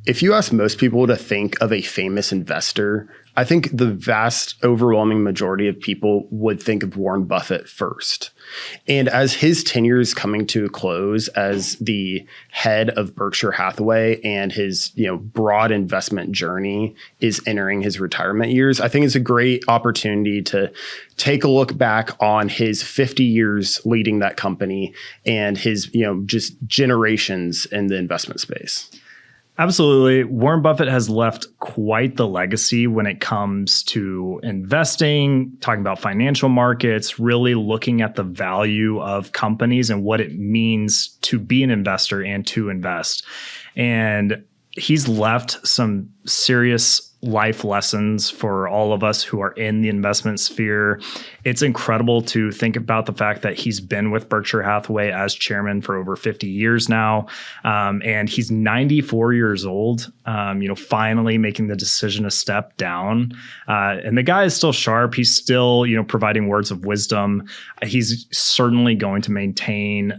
if you ask most people to think of a famous investor, I think the vast overwhelming majority of people would think of Warren Buffett first. And as his tenure is coming to a close as the head of Berkshire Hathaway and his, broad investment journey is entering his retirement years, I think it's a great opportunity to take a look back on his 50 years leading that company and his, just generations in the investment space. Absolutely. Warren Buffett has left quite the legacy when it comes to investing, talking about financial markets, really looking at the value of companies and what it means to be an investor and to invest. And he's left some serious life lessons for all of us who are in the investment sphere. It's incredible to think about the fact that he's been with Berkshire Hathaway as chairman for over 50 years now. And he's 94 years old, finally making the decision to step down. And the guy is still sharp. He's still, providing words of wisdom. He's certainly going to maintain,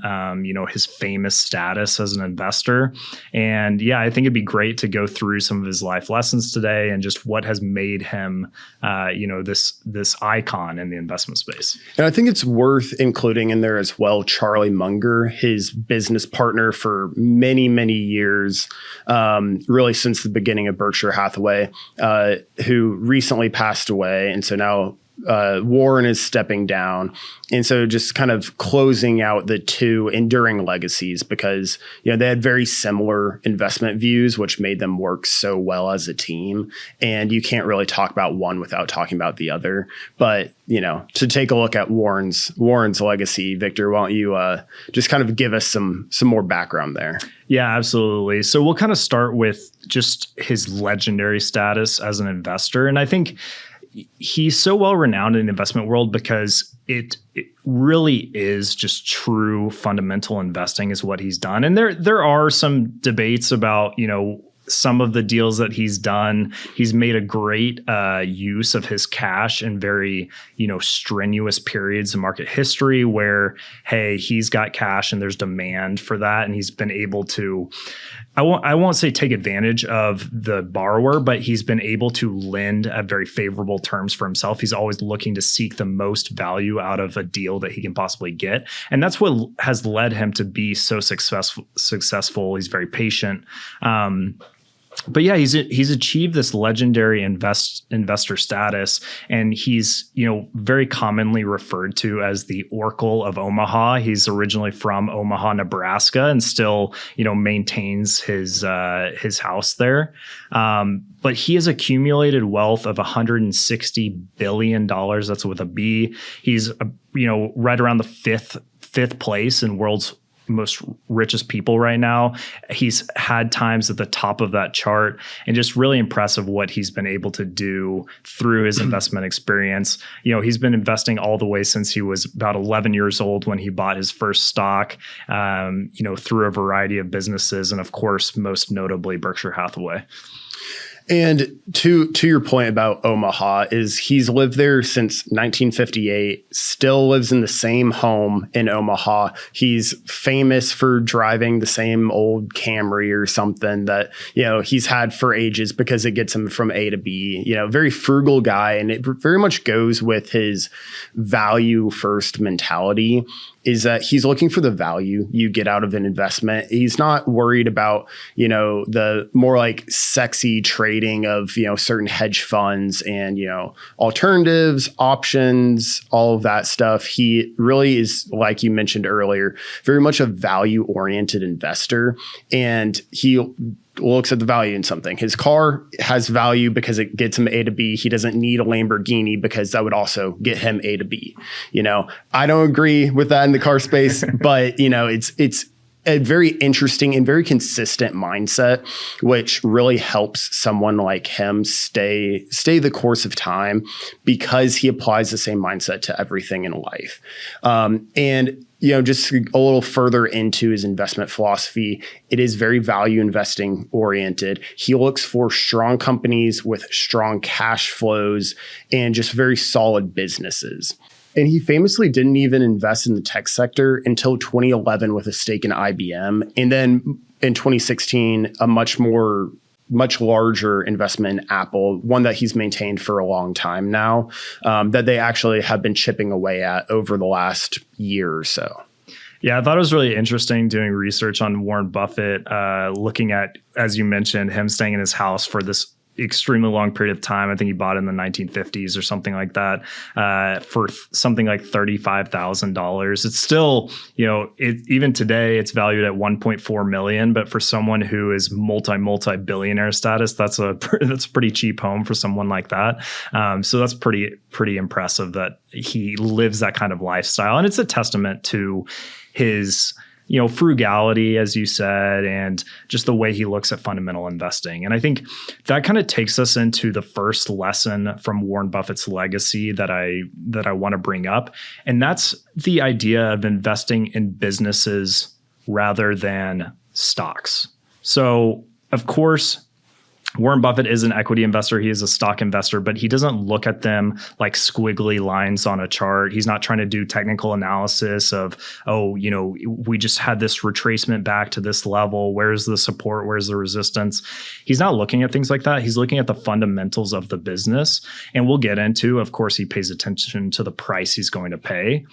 his famous status as an investor. And yeah, I think it'd be great to go through some of his life lessons today and just what has made him, this icon in the investment space. And I think it's worth including in there as well Charlie Munger, his business partner for many, many years, really since the beginning of Berkshire Hathaway, who recently passed away. And so now Warren is stepping down. And so just kind of closing out the two enduring legacies because, they had very similar investment views, which made them work so well as a team. And you can't really talk about one without talking about the other. But, to take a look at Warren's legacy, Victor, why don't you just kind of give us some more background there? Yeah, absolutely. So we'll kind of start with just his legendary status as an investor. And I think he's so well renowned in the investment world because it really is just true fundamental investing is what he's done. And there are some debates about, some of the deals that he's done. He's made a great use of his cash in very, strenuous periods in market history where, hey, he's got cash and there's demand for that. And he's been able to, I won't say take advantage of the borrower, but he's been able to lend at very favorable terms for himself. He's always looking to seek the most value out of a deal that he can possibly get. And that's what has led him to be so successful. He's very patient. But yeah, he's achieved this legendary investor status, and he's very commonly referred to as the Oracle of Omaha. He's originally from Omaha, Nebraska, and still maintains his house there. But he has accumulated wealth of $160 billion. That's with a B. He's right around the fifth place in world's most richest people right now. He's had times at the top of that chart, and just really impressive what he's been able to do through his investment experience. He's been investing all the way since he was about 11 years old when he bought his first stock, through a variety of businesses. And of course, most notably Berkshire Hathaway. And to your point about Omaha is he's lived there since 1958, still lives in the same home in Omaha. He's famous for driving the same old Camry or something that, he's had for ages because it gets him from A to B, very frugal guy. And it very much goes with his value first mentality. Is that he's looking for the value you get out of an investment. He's not worried about, the more like sexy trading of, certain hedge funds and, alternatives, options, all of that stuff. He really is, like you mentioned earlier, very much a value oriented investor. And he looks at the value in something. His car has value because it gets him A to B. He doesn't need a Lamborghini because that would also get him A to B. I don't agree with that in the car space, but it's a very interesting and very consistent mindset, which really helps someone like him stay the course of time because he applies the same mindset to everything in life. And just a little further into his investment philosophy, it is very value investing oriented. He looks for strong companies with strong cash flows and just very solid businesses. And he famously didn't even invest in the tech sector until 2011 with a stake in IBM. And then in 2016, a much more much larger investment in Apple, one that he's maintained for a long time now, that they actually have been chipping away at over the last year or so. Yeah, I thought it was really interesting doing research on Warren Buffett, looking at, as you mentioned, him staying in his house for this extremely long period of time. I think he bought it in the 1950s or something like that, for something like $35,000. It's still, even today it's valued at 1.4 million. But for someone who is multi-billionaire status, that's a pretty cheap home for someone like that. So that's pretty impressive that he lives that kind of lifestyle, and it's a testament to his frugality, as you said, and just the way he looks at fundamental investing. And I think that kind of takes us into the first lesson from Warren Buffett's legacy that I want to bring up. And that's the idea of investing in businesses rather than stocks. So, of course, Warren Buffett is an equity investor. He is a stock investor, but he doesn't look at them like squiggly lines on a chart. He's not trying to do technical analysis of, we just had this retracement back to this level. Where's the support? Where's the resistance? He's not looking at things like that. He's looking at the fundamentals of the business. And we'll get into, of course, he pays attention to the price he's going to pay,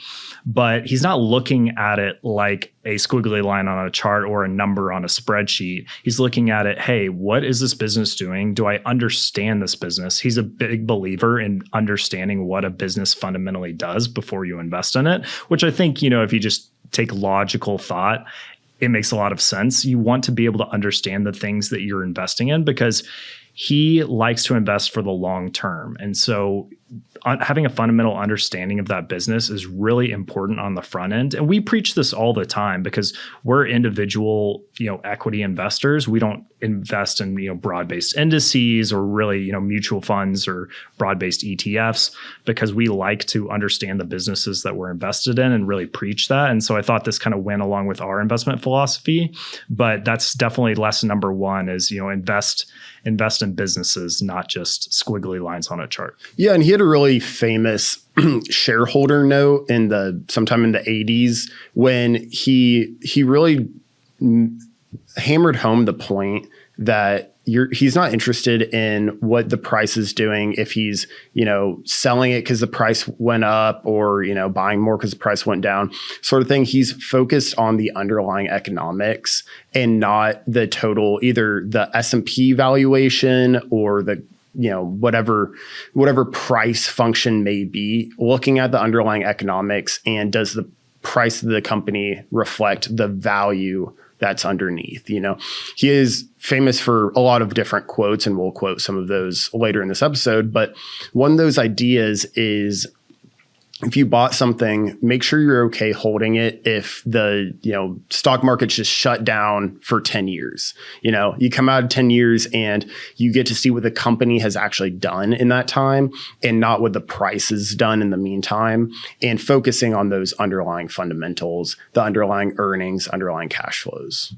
but he's not looking at it like a squiggly line on a chart or a number on a spreadsheet. He's looking at it, hey, what is this business doing? Do I understand this business? He's a big believer in understanding what a business fundamentally does before you invest in it, which I think, if you just take logical thought, it makes a lot of sense. You want to be able to understand the things that you're investing in, because he likes to invest for the long term. And so having a fundamental understanding of that business is really important on the front end. And we preach this all the time because we're individual, equity investors. We don't invest in, broad-based indices or really, mutual funds or broad-based ETFs, because we like to understand the businesses that we're invested in and really preach that. And so I thought this kind of went along with our investment philosophy, but that's definitely lesson number one is, invest in businesses, not just squiggly lines on a chart. Yeah. And he had a really famous shareholder note sometime in the 80s when he really hammered home the point that he's not interested in what the price is doing, if he's, selling it because the price went up or, buying more because the price went down sort of thing. He's focused on the underlying economics and not the total, either the S&P valuation or the, whatever price function may be, looking at the underlying economics and does the price of the company reflect the value that's underneath. He is famous for a lot of different quotes, and we'll quote some of those later in this episode. But one of those ideas is, if you bought something, make sure you're okay holding it if the stock market's just shut down for 10 years. You come out of 10 years and you get to see what the company has actually done in that time and not what the price has done in the meantime, and focusing on those underlying fundamentals, the underlying earnings, underlying cash flows.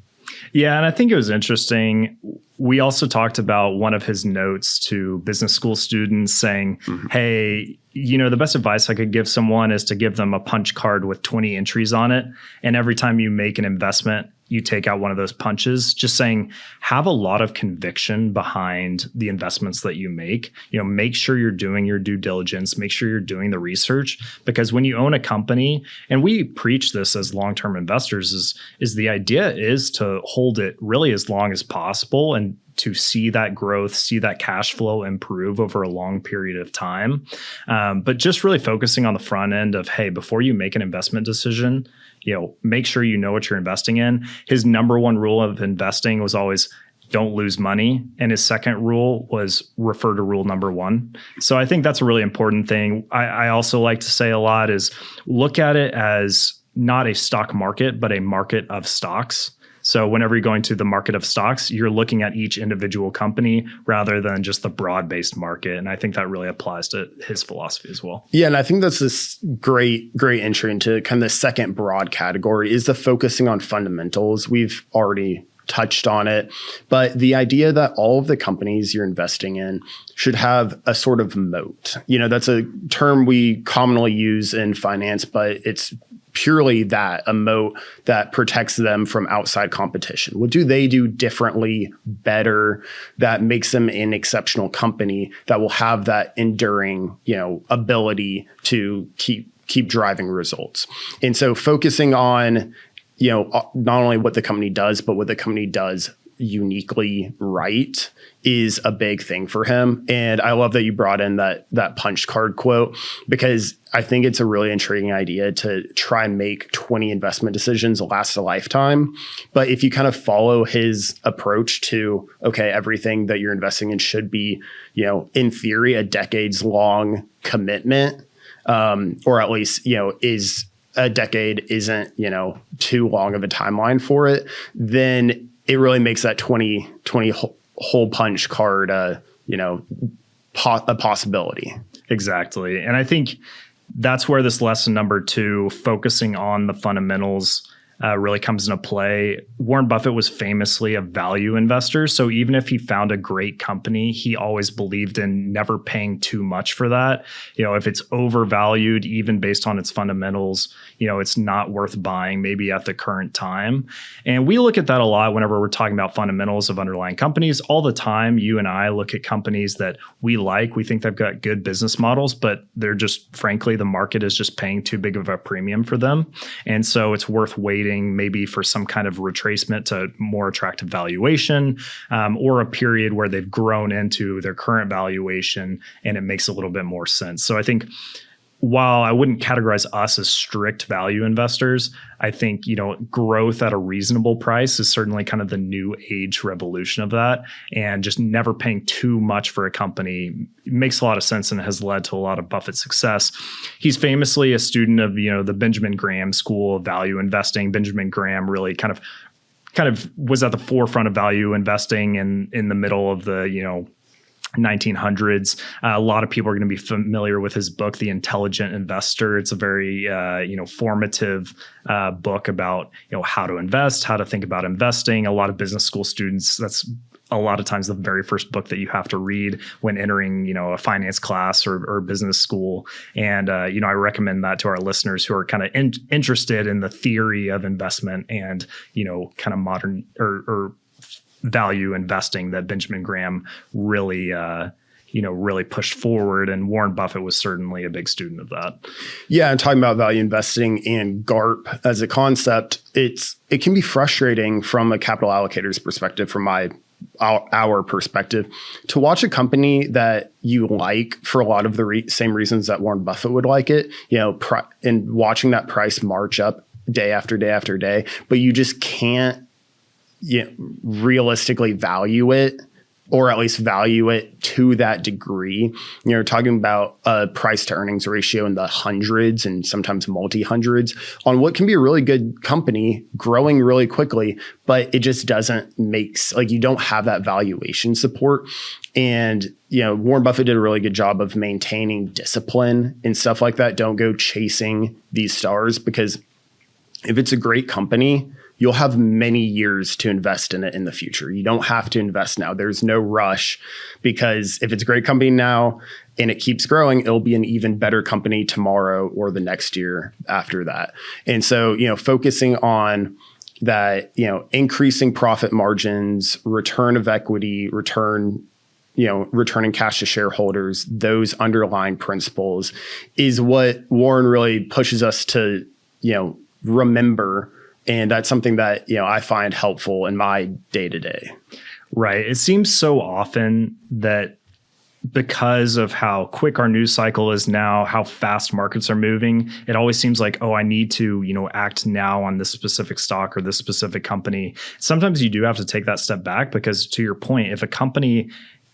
Yeah, and I think it was interesting. We also talked about one of his notes to business school students saying, hey, the best advice I could give someone is to give them a punch card with 20 entries on it. And every time you make an investment, you take out one of those punches, just saying, have a lot of conviction behind the investments that you make. Make sure you're doing your due diligence, make sure you're doing the research, because when you own a company, and we preach this as long-term investors, is the idea is to hold it really as long as possible and to see that growth, see that cash flow improve over a long period of time. But just really focusing on the front end of, hey, before you make an investment decision, make sure you know what you're investing in. His number one rule of investing was always don't lose money. And his second rule was refer to rule number one. So I think that's a really important thing. I also like to say a lot is look at it as not a stock market, but a market of stocks. So whenever you're going to the market of stocks, you're looking at each individual company rather than just the broad-based market. And I think that really applies to his philosophy as well. Yeah, and I think that's this great entry into kind of the second broad category is the focusing on fundamentals. We've already touched on it. But the idea that all of the companies you're investing in should have a sort of moat. That's a term we commonly use in finance, but it's purely that, a moat that protects them from outside competition. What do they do differently, better, that makes them an exceptional company that will have that enduring, ability to keep driving results? And so focusing on, not only what the company does, but what the company does uniquely right is a big thing for him. And I love that you brought in that punch card quote, because I think it's a really intriguing idea to try and make 20 investment decisions last a lifetime. But if you kind of follow his approach to, okay, everything that you're investing in should be, in theory, a decades long commitment, or at least, is a decade isn't, too long of a timeline for it, then it really makes that 20 hole punch card, a possibility. Exactly. And I think that's where this lesson number 2, focusing on the fundamentals, really comes into play. Warren Buffett was famously a value investor. So even if he found a great company, he always believed in never paying too much for that. If it's overvalued, even based on its fundamentals, it's not worth buying maybe at the current time. And we look at that a lot whenever we're talking about fundamentals of underlying companies. All the time, you and I look at companies that we like. We think they've got good business models, but they're just, frankly, the market is just paying too big of a premium for them. And so it's worth waiting maybe for some kind of retracement to more attractive valuation, or a period where they've grown into their current valuation and it makes a little bit more sense. So I think while I wouldn't categorize us as strict value investors, I think, growth at a reasonable price is certainly kind of the new age revolution of that. And just never paying too much for a company makes a lot of sense and has led to a lot of Buffett's success. He's famously a student of, the Benjamin Graham School of Value Investing. Benjamin Graham really kind of was at the forefront of value investing in the middle of the, 1900s. A lot of people are going to be familiar with his book, The Intelligent Investor. It's a very, formative book about, how to invest, how to think about investing. A lot of business school students, that's a lot of times the very first book that you have to read when entering, a finance class or business school. And, I recommend that to our listeners who are kind of interested in the theory of investment and, kind of modern or value investing that Benjamin Graham really, really pushed forward. And Warren Buffett was certainly a big student of that. Yeah. And talking about value investing and GARP as a concept, it can be frustrating from a capital allocator's perspective, from our perspective, to watch a company that you like for a lot of the same reasons that Warren Buffett would like it, and watching that price march up day after day after day, but you just can't realistically value it, or at least value it to that degree. You're talking about a price to earnings ratio in the hundreds and sometimes multi-hundreds on what can be a really good company growing really quickly, but it just doesn't you don't have that valuation support. And, Warren Buffett did a really good job of maintaining discipline and stuff like that. Don't go chasing these stars, because if it's a great company, you'll have many years to invest in it in the future. You don't have to invest now. There's no rush, because if it's a great company now and it keeps growing, it'll be an even better company tomorrow or the next year after that. And so, focusing on that, increasing profit margins, return of equity, returning cash to shareholders, those underlying principles is what Warren really pushes us to, remember. And that's something that, I find helpful in my day-to-day. Right. It seems so often that because of how quick our news cycle is now, how fast markets are moving, it always seems like, I need to, act now on this specific stock or this specific company. Sometimes you do have to take that step back, because to your point, if a company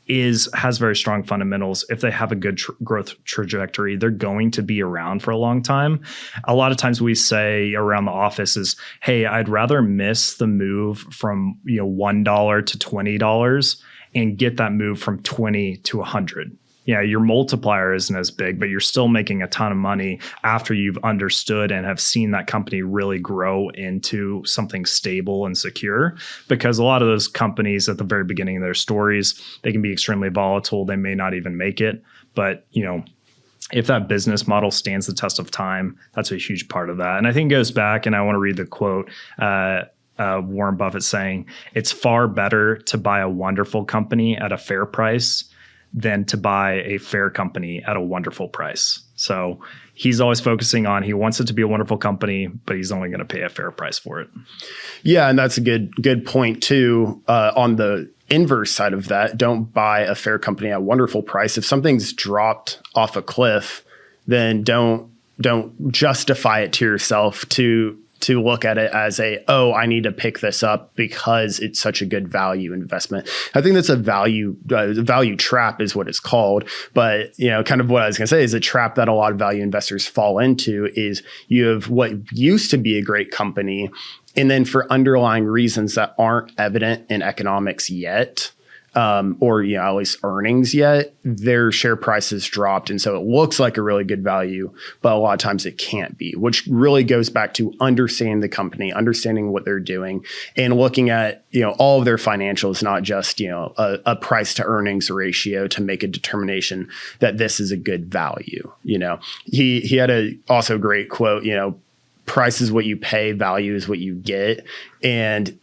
has very strong fundamentals, if they have a good growth trajectory, they're going to be around for a long time. A lot of times we say around the office is, hey, I'd rather miss the move from $1 to $20 and get that move from 20 to 100. your multiplier isn't as big, but you're still making a ton of money after you've understood and have seen that company really grow into something stable and secure. Because a lot of those companies at the very beginning of their stories, they can be extremely volatile. They may not even make it. But, if that business model stands the test of time, that's a huge part of that. And I think it goes back, and I want to read the quote, Warren Buffett saying, "It's far better to buy a wonderful company at a fair price than to buy a fair company at a wonderful price." So he's always focusing on, he wants it to be a wonderful company, but he's only going to pay a fair price for it. Yeah, and that's a good point too. On the inverse side of that, don't buy a fair company at a wonderful price. If something's dropped off a cliff, then don't justify it to yourself to look at it as I need to pick this up because it's such a good value investment. I think that's a value trap is what it's called. But, kind of what I was going to say is a trap that a lot of value investors fall into is you have what used to be a great company, and then for underlying reasons that aren't evident in economics yet, or at least earnings yet, their share price has dropped. And so it looks like a really good value, but a lot of times it can't be, which really goes back to understanding the company, understanding what they're doing, and looking at, all of their financials, not just, a price to earnings ratio to make a determination that this is a good value. He had a also great quote, price is what you pay, value is what you get. And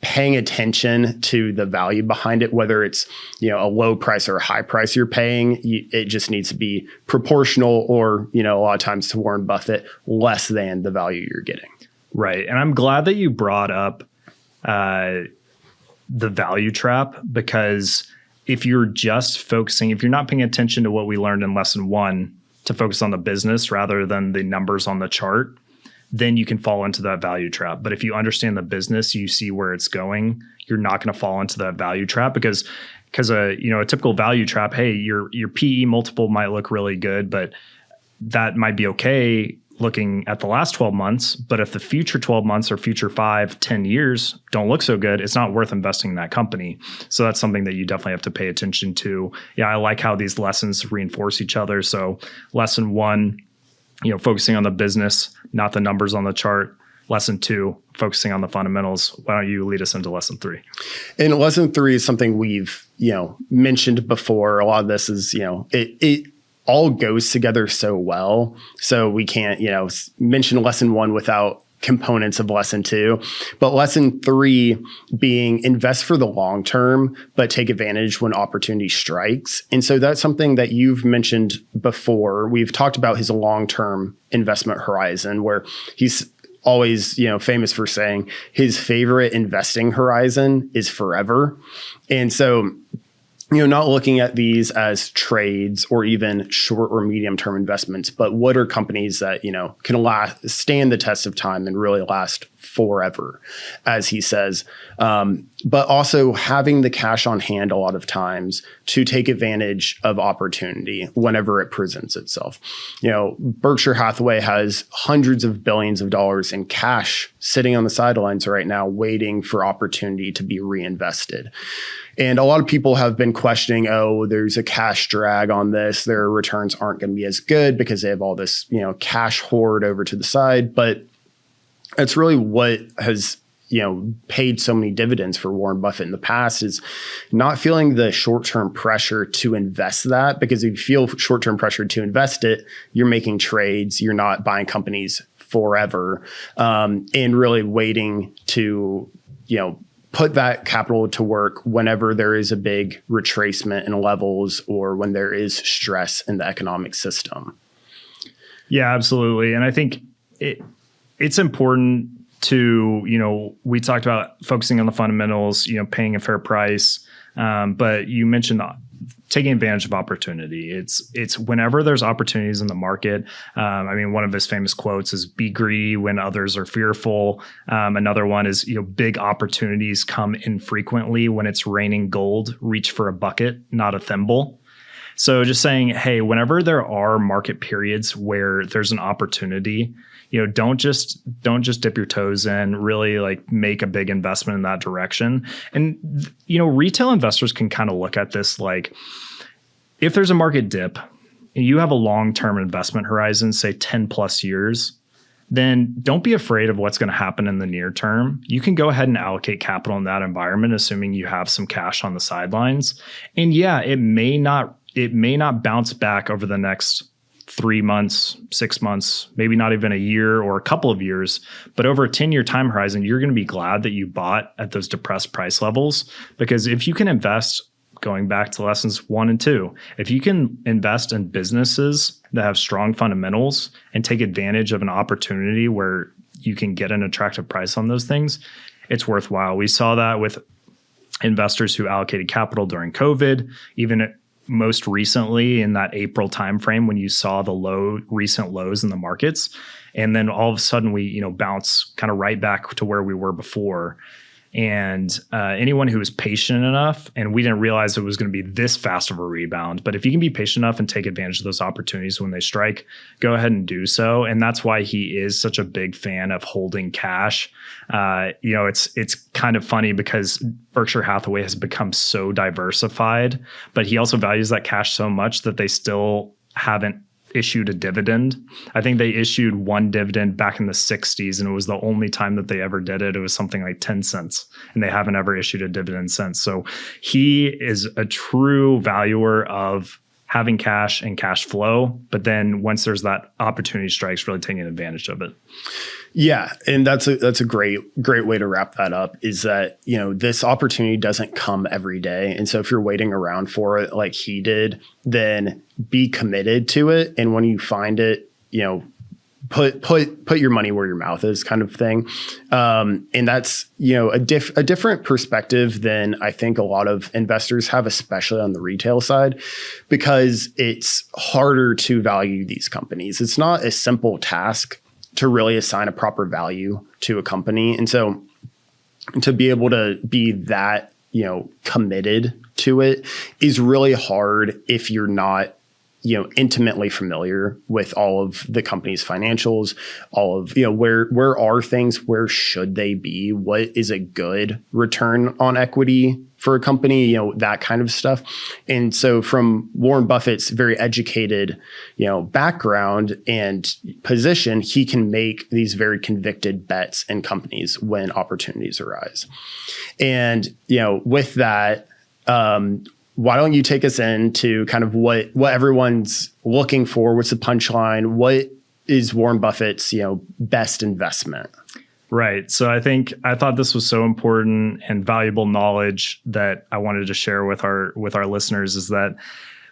paying attention to the value behind it, whether it's, a low price or a high price you're paying, it just needs to be proportional or, a lot of times to Warren Buffett, less than the value you're getting. Right. And I'm glad that you brought up the value trap, because if you're just focusing, if you're not paying attention to what we learned in lesson 1 to focus on the business rather than the numbers on the chart, then you can fall into that value trap. But if you understand the business, you see where it's going, you're not going to fall into that value trap because a typical value trap, hey, your PE multiple might look really good, but that might be okay looking at the last 12 months. But if the future 12 months or future 5, 10 years don't look so good, it's not worth investing in that company. So that's something that you definitely have to pay attention to. Yeah, I like how these lessons reinforce each other. So lesson 1, focusing on the business, not the numbers on the chart. Lesson 2, focusing on the fundamentals. Why don't you lead us into lesson 3? And lesson 3 is something we've, mentioned before. A lot of this is, it all goes together so well. So we can't, mention lesson 1 without components of lesson 2. But lesson 3 being invest for the long term, but take advantage when opportunity strikes. And so that's something that you've mentioned before. We've talked about his long-term investment horizon, where he's always, famous for saying his favorite investing horizon is forever. And so, not looking at these as trades or even short or medium term investments, but what are companies that, can stand the test of time and really last forever, as he says. But also having the cash on hand a lot of times to take advantage of opportunity whenever it presents itself. Berkshire Hathaway has hundreds of billions of dollars in cash sitting on the sidelines right now, waiting for opportunity to be reinvested. And a lot of people have been questioning, there's a cash drag on this. Their returns aren't going to be as good because they have all this, cash hoard over to the side. But it's really what has, paid so many dividends for Warren Buffett in the past is not feeling the short-term pressure to invest that, because if you feel short-term pressure to invest it, you're making trades, you're not buying companies forever, and really waiting to, put that capital to work whenever there is a big retracement in levels or when there is stress in the economic system. Yeah, absolutely. And I think it's important to, we talked about focusing on the fundamentals, paying a fair price. But you mentioned taking advantage of opportunity. It's whenever there's opportunities in the market. One of his famous quotes is "Be greedy when others are fearful." Another one is, "Big opportunities come infrequently. When it's raining gold, reach for a bucket, not a thimble." So just saying, hey, whenever there are market periods where there's an opportunity, don't just dip your toes in, really make a big investment in that direction. And, retail investors can kind of look at this like, if there's a market dip and you have a long-term investment horizon, say 10 plus years, then don't be afraid of what's going to happen in the near term. You can go ahead and allocate capital in that environment, assuming you have some cash on the sidelines. And yeah, it may not bounce back over the next 3 months, 6 months, maybe not even a year or a couple of years, but over a 10-year time horizon, you're going to be glad that you bought at those depressed price levels. Because if you can invest, going back to lessons 1 and 2, if you can invest in businesses that have strong fundamentals and take advantage of an opportunity where you can get an attractive price on those things, it's worthwhile. We saw that with investors who allocated capital during COVID, even most recently in that April timeframe when you saw the recent lows in the markets. And then all of a sudden we, bounce kind of right back to where we were before. And anyone who was patient enough, and we didn't realize it was going to be this fast of a rebound, but if you can be patient enough and take advantage of those opportunities when they strike, go ahead and do so. And that's why he is such a big fan of holding cash. It's kind of funny because Berkshire Hathaway has become so diversified, but he also values that cash so much that they still haven't issued a dividend. I think they issued one dividend back in the 60s, and it was the only time that they ever did it. It was something like 10 cents, and they haven't ever issued a dividend since. So he is a true valuer of having cash and cash flow, but then once there's that opportunity strikes, really taking advantage of it. Yeah, and that's a great way to wrap that up, is that, this opportunity doesn't come every day. And so if you're waiting around for it like he did, then be committed to it. And when you find it, put your money where your mouth is, kind of thing. And that's, a different perspective than I think a lot of investors have, especially on the retail side, because it's harder to value these companies. It's not a simple task to really assign a proper value to a company. And so to be able to be that, committed to it is really hard if you're not, intimately familiar with all of the company's financials, all of, where are things, where should they be, what is a good return on equity for a company, that kind of stuff. And so from Warren Buffett's very educated, background and position, he can make these very convicted bets in companies when opportunities arise. And, with that, why don't you take us into kind of what everyone's looking for? What's the punchline? What is Warren Buffett's, best investment? Right. So I thought this was so important and valuable knowledge that I wanted to share with our listeners, is that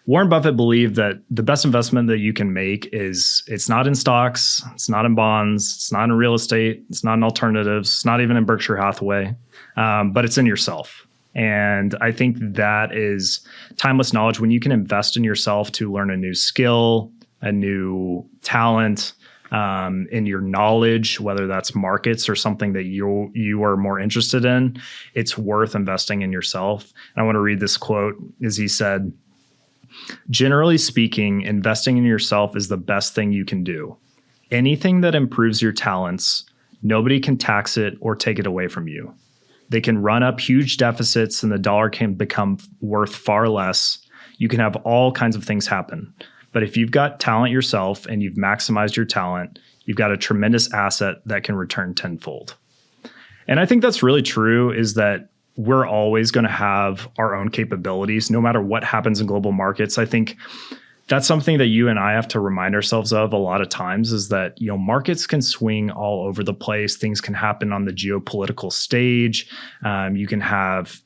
Warren Buffett believed that the best investment that you can make is, it's not in stocks, it's not in bonds, it's not in real estate, it's not in alternatives, it's not even in Berkshire Hathaway, but it's in yourself. And I think that is timeless knowledge. When you can invest in yourself to learn a new skill, a new talent, in your knowledge, whether that's markets or something that you are more interested in, it's worth investing in yourself. And I want to read this quote, as he said, "Generally speaking, investing in yourself is the best thing you can do. Anything that improves your talents, nobody can tax it or take it away from you. They can run up huge deficits and the dollar can become worth far less. You can have all kinds of things happen. But if you've got talent yourself and you've maximized your talent, you've got a tremendous asset that can return tenfold." And I think that's really true, is that we're always going to have our own capabilities, no matter what happens in global markets. I think that's something that you and I have to remind ourselves of a lot of times, is that, markets can swing all over the place. Things can happen on the geopolitical stage. You can have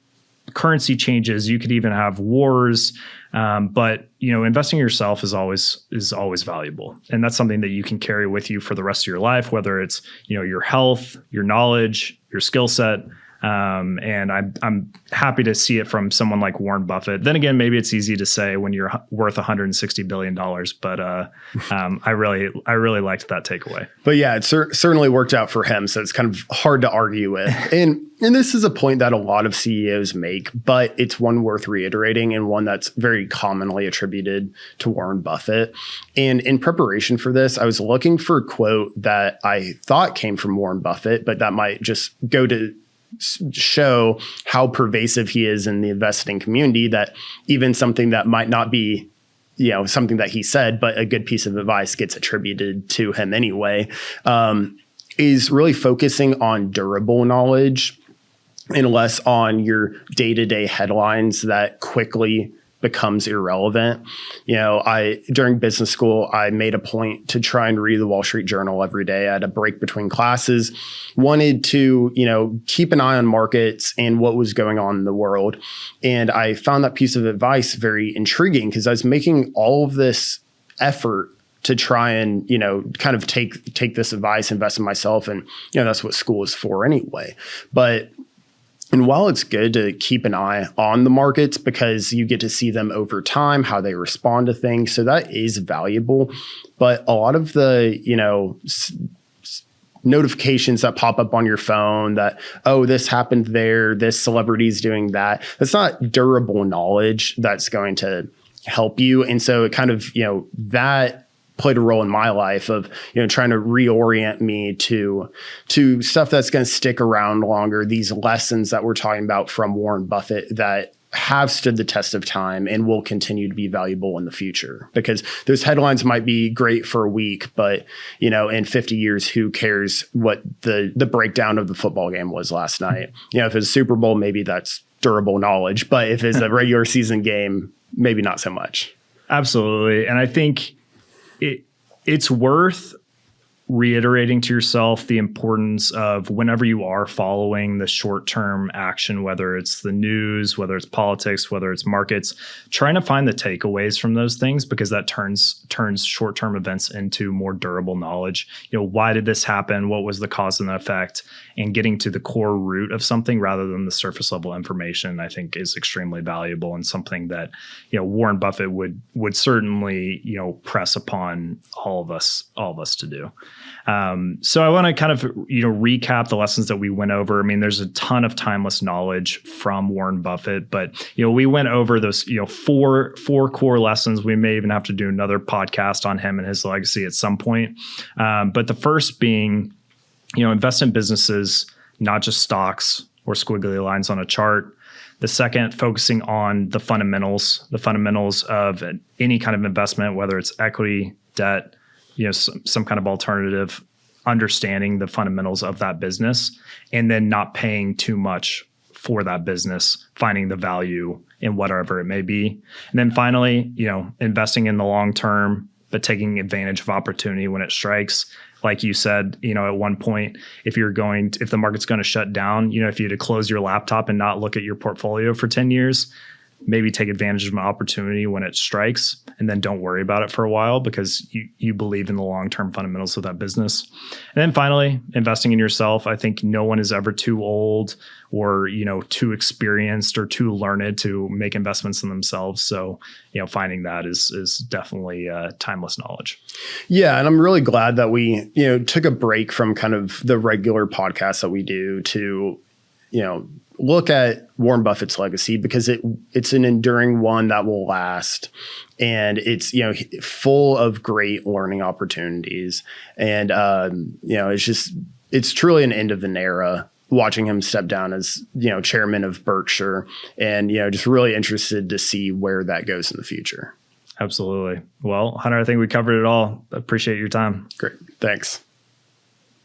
currency changes. You could even have wars. But investing in yourself is always valuable. And that's something that you can carry with you for the rest of your life, whether it's, your health, your knowledge, your skill set. And I'm happy to see it from someone like Warren Buffett. Then again, maybe it's easy to say when you're worth $160 billion, but I really liked that takeaway. But yeah, it certainly worked out for him. So it's kind of hard to argue with. And this is a point that a lot of CEOs make, but it's one worth reiterating, and one that's very commonly attributed to Warren Buffett. And in preparation for this, I was looking for a quote that I thought came from Warren Buffett, but that might just go to show how pervasive he is in the investing community, that even something that might not be, something that he said, but a good piece of advice gets attributed to him anyway, is really focusing on durable knowledge and less on your day-to-day headlines that quickly becomes irrelevant. During business school, I made a point to try and read the Wall Street Journal every day. I had a break between classes, wanted to, keep an eye on markets and what was going on in the world. And I found that piece of advice very intriguing because I was making all of this effort to try and, kind of take this advice, invest in myself. And, that's what school is for anyway. And while it's good to keep an eye on the markets because you get to see them over time, how they respond to things, so that is valuable. But a lot of the, notifications that pop up on your phone that, oh, this happened there, this celebrity's doing that, that's not durable knowledge that's going to help you. And so it kind of, that played a role in my life of, trying to reorient me to stuff that's going to stick around longer. These lessons that we're talking about from Warren Buffett that have stood the test of time and will continue to be valuable in the future, because those headlines might be great for a week, but in 50 years, who cares what the breakdown of the football game was last night? If it's a Super Bowl, maybe that's durable knowledge, but if it's a regular season game, maybe not so much. Absolutely. And I think it's worth reiterating to yourself the importance of, whenever you are following the short-term action, whether it's the news, whether it's politics, whether it's markets, trying to find the takeaways from those things, because that turns short-term events into more durable knowledge. Why did this happen? What was the cause and the effect? And getting to the core root of something rather than the surface level information, I think, is extremely valuable, and something that, Warren Buffett would certainly, press upon all of us to do. So I want to kind of, recap the lessons that we went over. I mean, there's a ton of timeless knowledge from Warren Buffett, but, we went over those, four core lessons. We may even have to do another podcast on him and his legacy at some point. But the first being, invest in businesses, not just stocks or squiggly lines on a chart. The second, focusing on the fundamentals of any kind of investment, whether it's equity, debt, some kind of alternative, understanding the fundamentals of that business, and then not paying too much for that business, finding the value in whatever it may be. And then finally, investing in the long term, but taking advantage of opportunity when it strikes. Like you said, at one point, if the market's going to shut down, if you had to close your laptop and not look at your portfolio for 10 years, maybe take advantage of an opportunity when it strikes, and then don't worry about it for a while because you believe in the long-term fundamentals of that business. And then finally, investing in yourself. I think no one is ever too old or, too experienced or too learned to make investments in themselves. So, finding that is definitely timeless knowledge. Yeah. And I'm really glad that we, took a break from kind of the regular podcasts that we do to, look at Warren Buffett's legacy, because it's an enduring one that will last, and it's full of great learning opportunities, and it's truly an end of an era. Watching him step down as chairman of Berkshire, and just really interested to see where that goes in the future. Absolutely. Well, Hunter, I think we covered it all. Appreciate your time. Great, thanks.